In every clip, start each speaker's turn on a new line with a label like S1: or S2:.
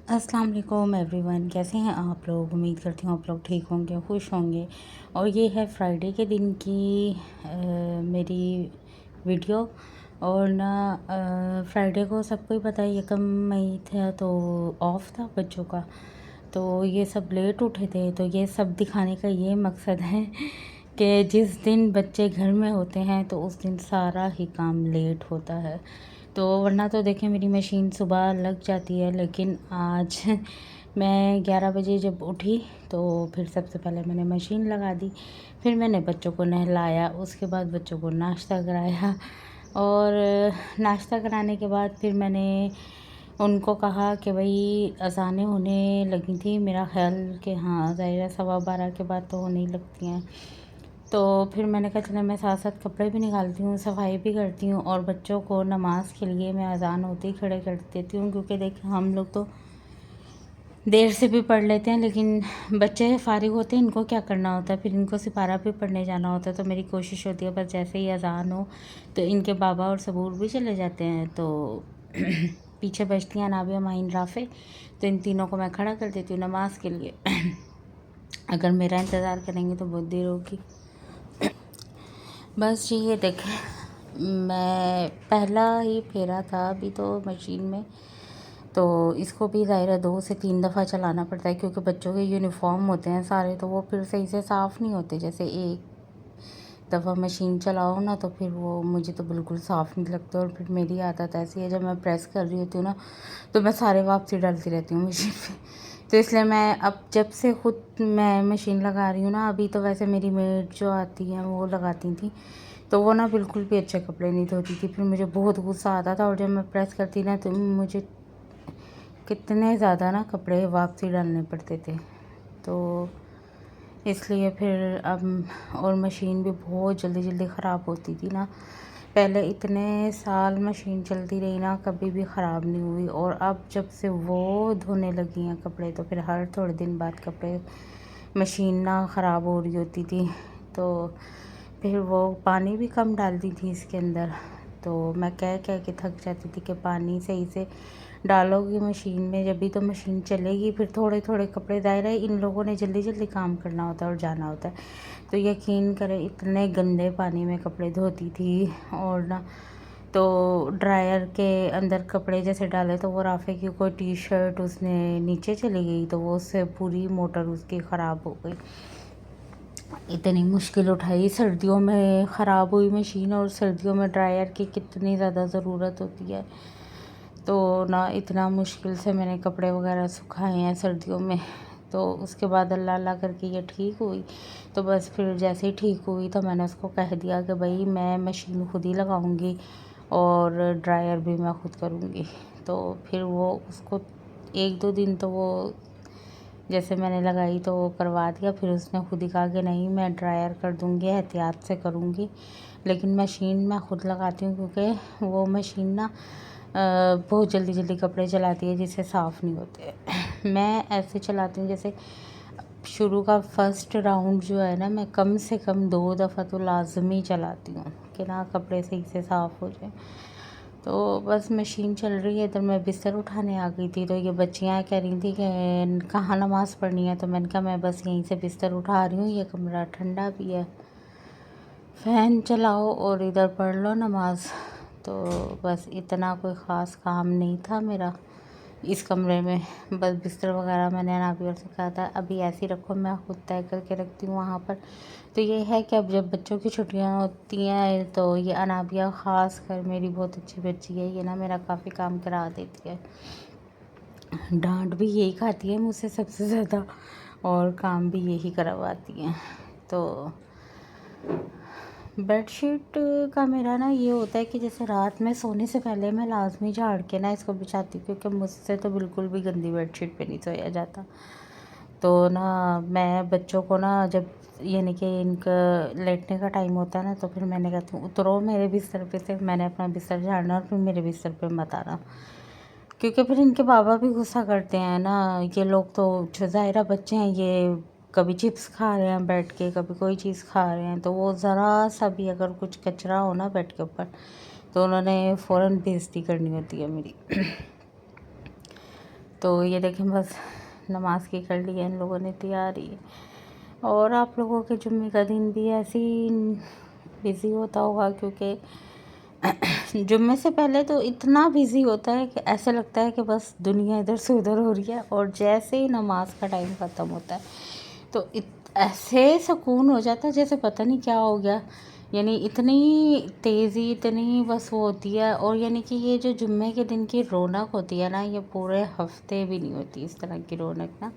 S1: अस्सलाम वालेकुम एवरीवन, कैसे हैं आप लोग। उम्मीद करती हूँ आप लोग ठीक होंगे, खुश होंगे। और ये है फ्राइडे के दिन की मेरी वीडियो। और ना फ्राइडे को सबको ही पता है 1 मई था, तो ऑफ था बच्चों का। तो ये सब लेट उठे थे, तो ये सब दिखाने का ये मकसद है कि जिस दिन बच्चे घर में होते हैं तो उस दिन सारा ही काम लेट होता है। तो वरना तो देखें मेरी मशीन सुबह लग जाती है, लेकिन आज मैं 11 बजे जब उठी तो फिर सबसे पहले मैंने मशीन लगा दी। फिर मैंने बच्चों को नहलाया, उसके बाद बच्चों को नाश्ता कराया। और नाश्ता कराने के बाद फिर मैंने उनको कहा कि भाई अज़ानें होने लगी थी, मेरा ख्याल कि हाँ ज़ाहिर 12:15 के बाद तो होने ही लगती हैं। तो फिर मैंने कहा चलो मैं साथ साथ कपड़े भी निकालती हूँ, सफाई भी करती हूँ, और बच्चों को नमाज़ के लिए मैं अज़ान होते ही खड़े कर देती हूँ। क्योंकि देखिए हम लोग तो देर से भी पढ़ लेते हैं, लेकिन बच्चे फ़ारिग होते हैं, इनको क्या करना होता है, फिर इनको सिपारा भी पढ़ने जाना होता है। तो मेरी कोशिश होती है बस जैसे ही अज़ान हो तो इनके बाबा और सबूर भी चले जाते हैं, तो पीछे बजती हैं नाबिया, माइन, राफ़े। तो इन तीनों को मैं खड़ा कर देती हूँ नमाज़ के लिए। अगर मेरा इंतज़ार करेंगे तो बहुत देर होगी। बस जी ये देखें, मैं पहला ही फेरा था अभी तो मशीन में, तो इसको भी ज़ाहिर है 2 से 3 दफ़ा चलाना पड़ता है, क्योंकि बच्चों के यूनिफ़ॉर्म होते हैं सारे, तो वो फिर सही से साफ़ नहीं होते। जैसे एक दफ़ा मशीन चलाओ ना तो फिर वो मुझे तो बिल्कुल साफ़ नहीं लगते। और फिर मेरी आदत ऐसी है, जब मैं प्रेस कर रही होती हूँ ना तो मैं सारे वापसी डालती रहती हूँ मशीन पे। तो इसलिए मैं अब जब से खुद मैं मशीन लगा रही हूँ ना, अभी तो वैसे मेरी मेड जो आती हैं वो लगाती थी, तो वो ना बिल्कुल भी अच्छे कपड़े नहीं धोती थी। फिर मुझे बहुत गुस्सा आता था, और जब मैं प्रेस करती ना तो मुझे कितने ज़्यादा ना कपड़े वापसी डालने पड़ते थे। तो इसलिए फिर अब, और मशीन भी बहुत जल्दी जल्दी ख़राब होती थी ना। पहले इतने साल मशीन चलती रही ना, कभी भी ख़राब नहीं हुई। और अब जब से वो धोने लगी हैं कपड़े, तो फिर हर थोड़े दिन बाद कपड़े मशीन ना ख़राब हो रही होती थी। तो फिर वो पानी भी कम डालती थी इसके अंदर। तो मैं कह कह के थक जाती थी कि पानी सही से डालोगी मशीन में जब भी तो मशीन चलेगी। फिर थोड़े थोड़े कपड़े, दायरा इन लोगों ने जल्दी जल्दी काम करना होता है और जाना होता है, तो यकीन करें इतने गंदे पानी में कपड़े धोती थी। और ना तो ड्रायर के अंदर कपड़े जैसे डाले तो वो राफ़े की कोई टी शर्ट उसने नीचे चली गई, तो वो उससे पूरी मोटर उसकी ख़राब हो गई। इतनी मुश्किल उठाई, सर्दियों में ख़राब हुई मशीन, और सर्दियों में ड्रायर की कितनी ज़्यादा ज़रूरत होती है। तो ना इतना मुश्किल से मैंने कपड़े वगैरह सुखाए हैं सर्दियों में। तो उसके बाद अल्लाह अल्लाह करके ये ठीक हुई। तो बस फिर जैसे ही ठीक हुई तो मैंने उसको कह दिया कि भाई मैं मशीन खुद ही लगाऊंगी और ड्रायर भी मैं खुद करूँगी। तो फिर वो उसको 1-2 दिन तो वो जैसे मैंने लगाई तो वो करवा दिया। फिर उसने खुद ही कहा कि नहीं मैं ड्रायर कर दूँगी, एहतियात से करूँगी। लेकिन मशीन मैं खुद लगाती हूँ, क्योंकि वो मशीन ना बहुत जल्दी जल्दी कपड़े चलाती है जिससे साफ़ नहीं होते। मैं ऐसे चलाती हूँ जैसे शुरू का फर्स्ट राउंड जो है ना, मैं कम से कम 2 दफ़ा तो लाज़मी चलाती हूँ कि ना कपड़े सही से साफ़ हो जाए। तो बस मशीन चल रही है, इधर मैं बिस्तर उठाने आ गई थी। तो ये बच्चियाँ कह रही थी कि कहाँ नमाज़ पढ़नी है, तो मैंने कहा मैं बस यहीं से बिस्तर उठा रही हूँ, ये कमरा ठंडा भी है, फ़ैन चलाओ और इधर पढ़ लो नमाज़। तो बस इतना कोई ख़ास काम नहीं था मेरा इस कमरे में। बस बिस्तर वगैरह मैंने अनाबिया से कहा था अभी ऐसे ही रखो, मैं खुद तय करके रखती हूँ वहाँ पर। तो ये है कि अब जब बच्चों की छुट्टियाँ होती हैं तो ये अनाबिया ख़ास कर मेरी बहुत अच्छी बच्ची है, ये ना मेरा काफ़ी काम करा देती है। डांट भी यही खाती है मुझसे सबसे ज़्यादा, और काम भी यही करवाती है। तो बेडशीट का मेरा ना ये होता है कि जैसे रात में सोने से पहले मैं लाज़मी झाड़ के ना इसको बिछाती हूँ, क्योंकि मुझसे तो बिल्कुल भी गंदी बेडशीट पे नहीं सोया जाता। तो ना मैं बच्चों को ना जब यानी कि इनका लेटने का टाइम होता है ना, तो फिर मैंने कहती हूँ उतरो मेरे बिस्तर पे से, मैंने अपना बिस्तर झाड़ना और फिर मेरे बिस्तर पे मत आना। क्योंकि फिर इनके बाबा भी गुस्सा करते हैं ना, ये लोग तो जो ज़ाहिरा बच्चे हैं, ये कभी चिप्स खा रहे हैं बैठ के, कभी कोई चीज़ खा रहे हैं, तो वो ज़रा सा भी अगर कुछ कचरा हो ना बेड के ऊपर तो उन्होंने फ़ौरन बेइज्जती करनी होती है मेरी। तो ये देखें बस नमाज की कर ली है इन लोगों ने तैयारी। और आप लोगों के जुम्मे का दिन भी ऐसे ही बिज़ी होता होगा, क्योंकि जुम्मे से पहले तो इतना बिज़ी होता है कि ऐसे लगता है कि बस दुनिया इधर से उधर हो रही है, और जैसे ही नमाज का टाइम ख़त्म होता है तो ऐसे सुकून हो जाता है जैसे पता नहीं क्या हो गया। यानी इतनी तेज़ी, इतनी बस वो होती है। और यानी कि ये जो जुम्मे के दिन की रौनक होती है ना, ये पूरे हफ्ते भी नहीं होती इस तरह की रौनक ना,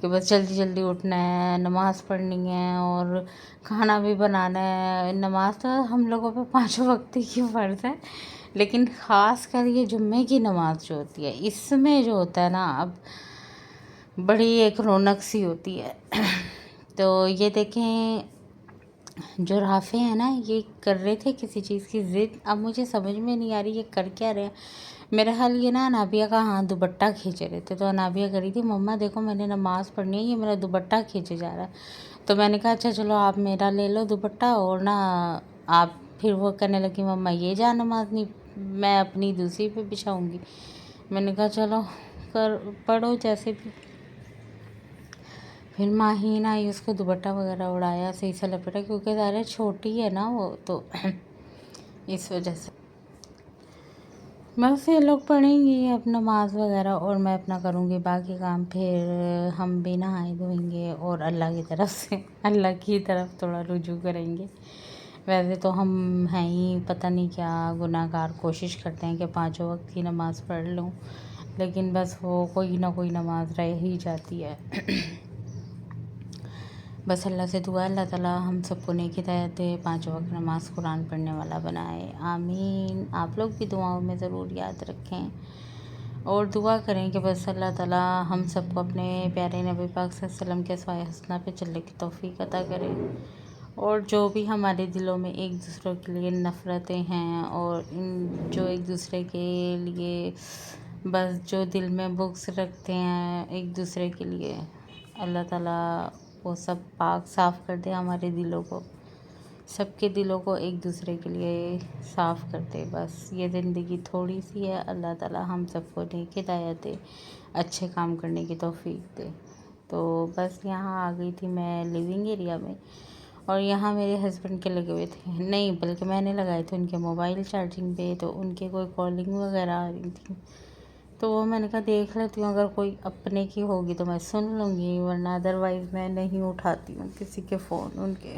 S1: कि बस जल्दी जल्दी उठना है, नमाज़ पढ़नी है और खाना भी बनाना है। नमाज तो हम लोगों पे 5 वक्त की फ़र्ज़ है, लेकिन ख़ास कर ये जुम्मे की नमाज जो होती है, इसमें जो होता है ना, अब बड़ी एक रौनक सी होती है। तो ये देखें जो राफ़े हैं ना, ये कर रहे थे किसी चीज़ की ज़िद। अब मुझे समझ में नहीं आ रही ये कर क्या रहे हैं। मेरा ख्याल ये ना अनाबिया का हाँ दुपट्टा खींच रहे थे। तो अनाबिया करी थी, मम्मा देखो मैंने नमाज़ पढ़नी है, ये मेरा दुपट्टा खींचे जा रहा है। तो मैंने कहा अच्छा चलो आप मेरा ले लो दुपट्टा, और ना आप, फिर वो कहने लगी मम्मा ये जा नमाज नहीं, मैं अपनी दूसरी पे बिछाऊँगी। मैंने कहा चलो कर पढ़ो जैसे भी। फिर माहीन आई, उसको दुपट्टा वगैरह उड़ाया, सही से लपेटा, क्योंकि ज़्यादा छोटी है ना वो, तो इस वजह से बस ये लोग पढ़ेंगी अब नमाज वगैरह, और मैं अपना करूँगी बाकी काम। फिर हम भी नहाए धोएंगे और अल्लाह की तरफ से अल्लाह की तरफ थोड़ा रुजू करेंगे। वैसे तो हम हैं ही पता नहीं क्या गुनाहगार, कोशिश करते हैं कि 5 वक्त की नमाज़ पढ़ लूँ, लेकिन बस वो कोई ना कोई नमाज रह ही जाती है। बस अल्लाह से दुआ, अल्लाह ताला हम सबको नेक हिदायत दे, 5 वक्त नमाज कुरान पढ़ने वाला बनाए, आमीन। आप लोग भी दुआओं में ज़रूर याद रखें और दुआ करें कि बस अल्लाह ताला हम सबको अपने प्यारे नबी पाक सल्लल्लाहु अलैहि वसल्लम के स्वाय हसना पे चलने की तौफीक अता करे। और जो भी हमारे दिलों में एक दूसरे के लिए नफ़रतें हैं, और जो एक दूसरे के लिए बस जो दिल में बुग़्ज़ रखते हैं एक दूसरे के लिए, अल्लाह ताला वो सब पाक साफ़ कर दे हमारे दिलों को, सबके दिलों को एक दूसरे के लिए साफ़ कर दे। बस ये ज़िंदगी थोड़ी सी है, अल्लाह ताला हम सबको नेक हिदायत दे, अच्छे काम करने की तौफीक दे। तो बस यहाँ आ गई थी मैं लिविंग एरिया में, और यहाँ मेरे हस्बैंड के लगे हुए थे, नहीं बल्कि मैंने लगाए थे उनके मोबाइल चार्जिंग पे, तो उनके कोई कॉलिंग वगैरह आ रही थी। तो वो मैंने कहा देख लेती हूँ, अगर कोई अपने की होगी तो मैं सुन लूँगी, वरना अदरवाइज़ मैं नहीं उठाती हूँ किसी के फ़ोन उनके।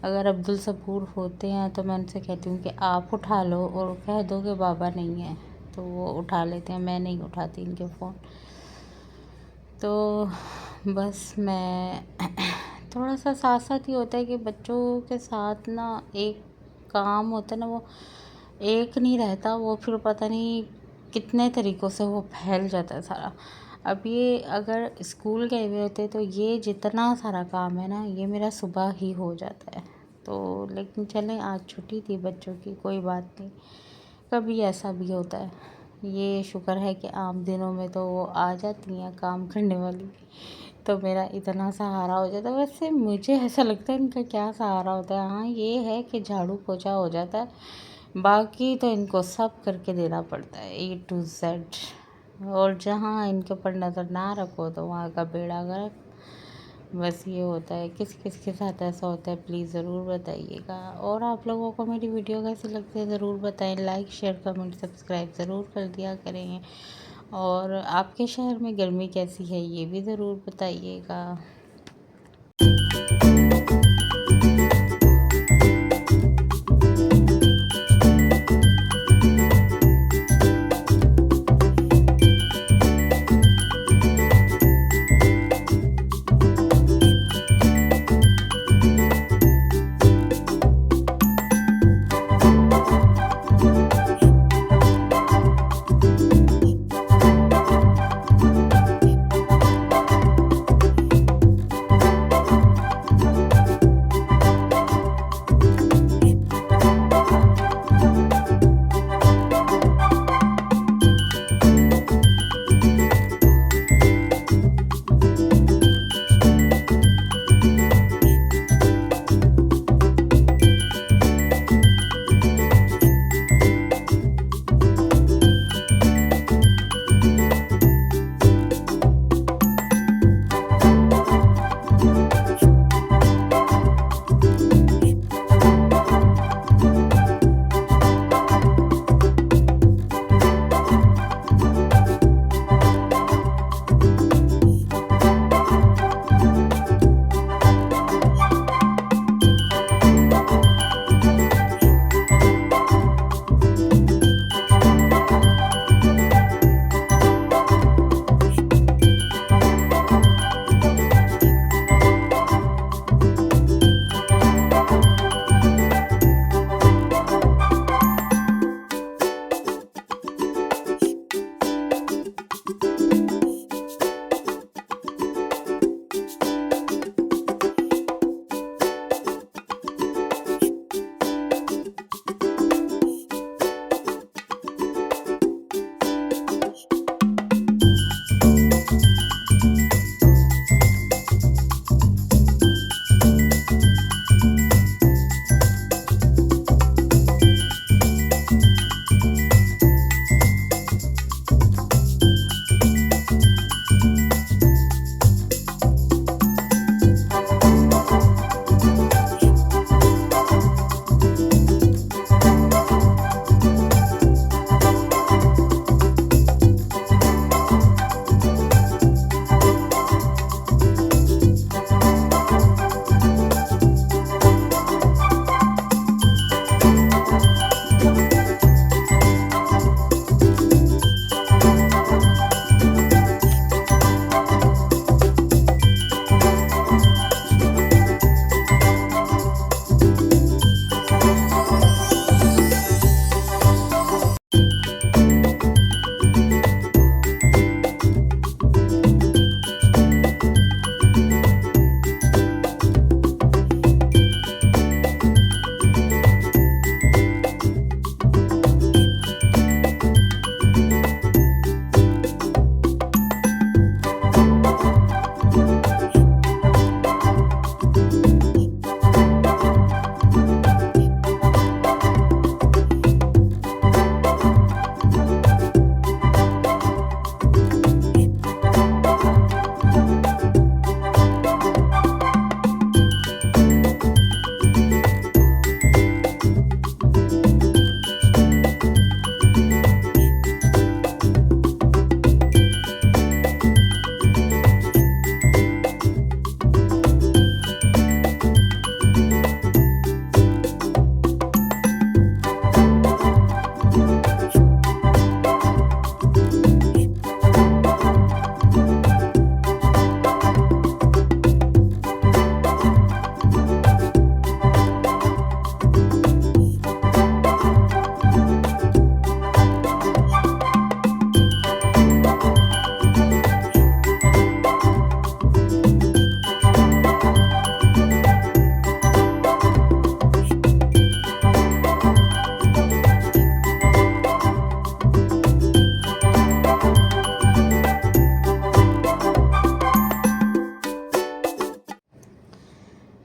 S1: अगर अब्दुल सबूर होते हैं तो मैं उनसे कहती हूँ कि आप उठा लो, और कह दो कि बाबा नहीं है, तो वो उठा लेते हैं, मैं नहीं उठाती इनके फ़ोन। तो बस मैं थोड़ा सा साथ साथ ही होता है कि बच्चों के साथ ना एक काम होता है ना, वो एक नहीं रहता, वो फिर पता नहीं कितने तरीक़ों से वो फैल जाता है सारा। अब ये अगर स्कूल गए हुए होते तो ये जितना सारा काम है ना, ये मेरा सुबह ही हो जाता है। तो लेकिन चलें, आज छुट्टी थी बच्चों की, कोई बात नहीं, कभी ऐसा भी होता है। ये शुक्र है कि आम दिनों में तो वो आ जाती हैं काम करने वाली, तो मेरा इतना सहारा हो जाता है। वैसे मुझे ऐसा लगता है इनका क्या सहारा होता है, हाँ ये है कि झाड़ू पोछा हो जाता है, बाकी तो इनको सब करके देना पड़ता है A to Z। और जहाँ इनके ऊपर नज़र ना रखो तो वहाँ का बेड़ा गर्क। बस ये होता है। किस किस के साथ ऐसा होता है प्लीज़ ज़रूर बताइएगा। और आप लोगों को मेरी वीडियो कैसी लगती है ज़रूर बताएं। लाइक शेयर कमेंट सब्सक्राइब ज़रूर कर दिया करें। और आपके शहर में गर्मी कैसी है ये भी ज़रूर बताइएगा।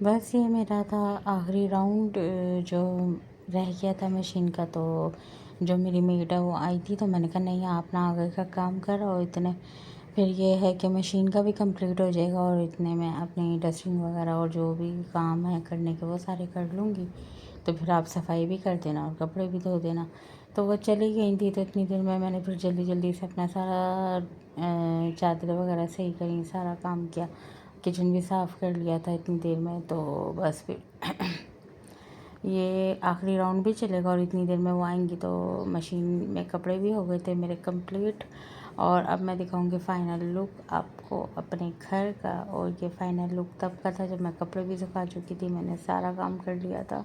S1: बस ये मेरा था आखिरी राउंड जो रह गया था मशीन का। तो जो मेरी मेड है वो आई थी, तो मैंने कहा नहीं आप ना आगे का काम करो और इतने फिर ये है कि मशीन का भी कंप्लीट हो जाएगा और इतने में अपनी डस्टिंग वगैरह और जो भी काम है करने के वो सारे कर लूँगी। तो फिर आप सफाई भी कर देना और कपड़े भी धो देना। तो वो चली गई थी, तो इतनी देर में मैंने फिर जल्दी जल्दी से अपना सारा चादर वगैरह सही करी, सारा काम किया, किचन भी साफ़ कर लिया था इतनी देर में। तो बस फिर ये आखिरी राउंड भी चलेगा और इतनी देर में वो आएंगी तो मशीन में कपड़े भी हो गए थे मेरे कंप्लीट। और अब मैं दिखाऊंगी फ़ाइनल लुक आपको अपने घर का। और ये फ़ाइनल लुक तब का था जब मैं कपड़े भी सुखा चुकी थी, मैंने सारा काम कर लिया था।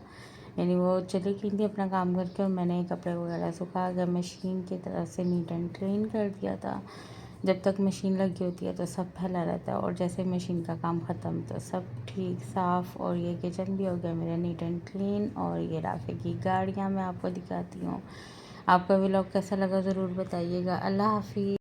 S1: यानी वो चली गई थी अपना काम करके और मैंने कपड़े वगैरह सुखा कर मशीन की तरफ से नीट एंड क्लीन कर दिया था। जब तक मशीन लगी होती है तो सब फैला रहता है और जैसे मशीन का काम ख़त्म तो सब ठीक साफ़। और ये किचन भी हो गया मेरा नीट एंड क्लीन। और ये राफे की गाड़ियाँ मैं आपको दिखाती हूँ। आपका व्लॉग कैसा लगा ज़रूर बताइएगा। अल्लाह हाफ़िज़।